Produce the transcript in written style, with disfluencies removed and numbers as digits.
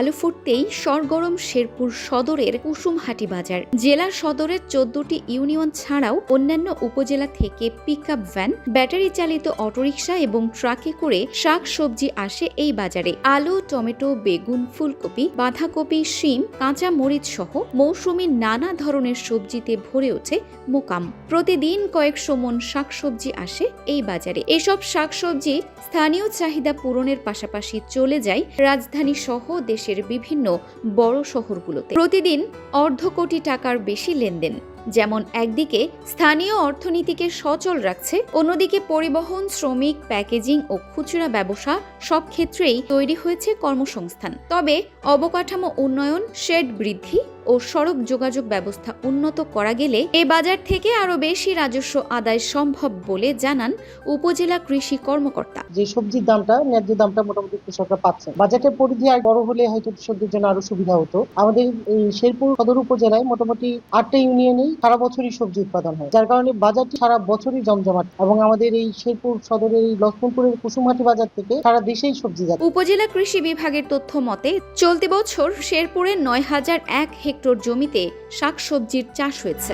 আলো ফুটতেই সরগরম শেরপুর সদরের কুসুমহাটি বাজার। জেলা সদরের 14টি ইউনিয়ন ছাড়াও অন্যান্য উপজেলা থেকে পিকআপ ভ্যান, ব্যাটারি চালিত অটোরিকশা এবং ট্রাকে করে শাক সবজি আসে এই বাজারে। আলু, টমেটো, বেগুন, ফুলকপি, বাঁধাকপি, শিম, কাঁচা মরিচ সহ মৌসুমী নানা ধরনের সবজিতে ভরে ওঠে মোকাম। প্রতিদিন কয়েকশো মন শাকসবজি আসে এই বাজারে। এসব শাকসবজি স্থানীয় চাহিদা পূরণের পাশাপাশি চলে যায় রাজধানী সহ দেশের বিভিন্ন বড় শহরগুলোতে। প্রতিদিন অর্ধ কোটি টাকার বেশি লেনদেন। যেমন একদিকে স্থানীয় অর্থনীতিকে সচল রাখছে, অন্যদিকে পরিবহন, শ্রমিক, প্যাকেজিং ও খুচরা ব্যবসা সব ক্ষেত্রেই তৈরি হয়েছে কর্মসংস্থান। তবে অবকাঠামো উন্নয়ন, শেড বৃদ্ধি ও সড়ক যোগাযোগ ব্যবস্থা উন্নত করা গেলে এই বাজার থেকে আরো বেশি রাজস্ব আদায় সম্ভব বলে জানান উপজেলা কৃষি কর্মকর্তা। যে সবজির দামটা, ন্যায্য দামটা মোটামুটি কৃষকরা পাচ্ছে। বাজেটের পরিধি আর বড় হলে হয়তো কৃষকদের জন্য আরো সুবিধা হতো। আমাদের এই শেরপুর সদর উপজেলায় মোটামুটি 8টা ইউনিয়নেই সারা বছরই সবজি উৎপাদন হয়, যার কারণে বাজারটি সারা বছরই জমজমাট। এবং আমাদের এই শেরপুর সদরের এই লক্ষ্মণপুরের কুসুমহাটি বাজার থেকে সারা দেশেই সবজি যায়। উপজেলা কৃষি বিভাগের তথ্য মতে চলতি বছর শেরপুরের 9001 হেক্টর জমিতে শাকসবজির চাষ হয়েছে।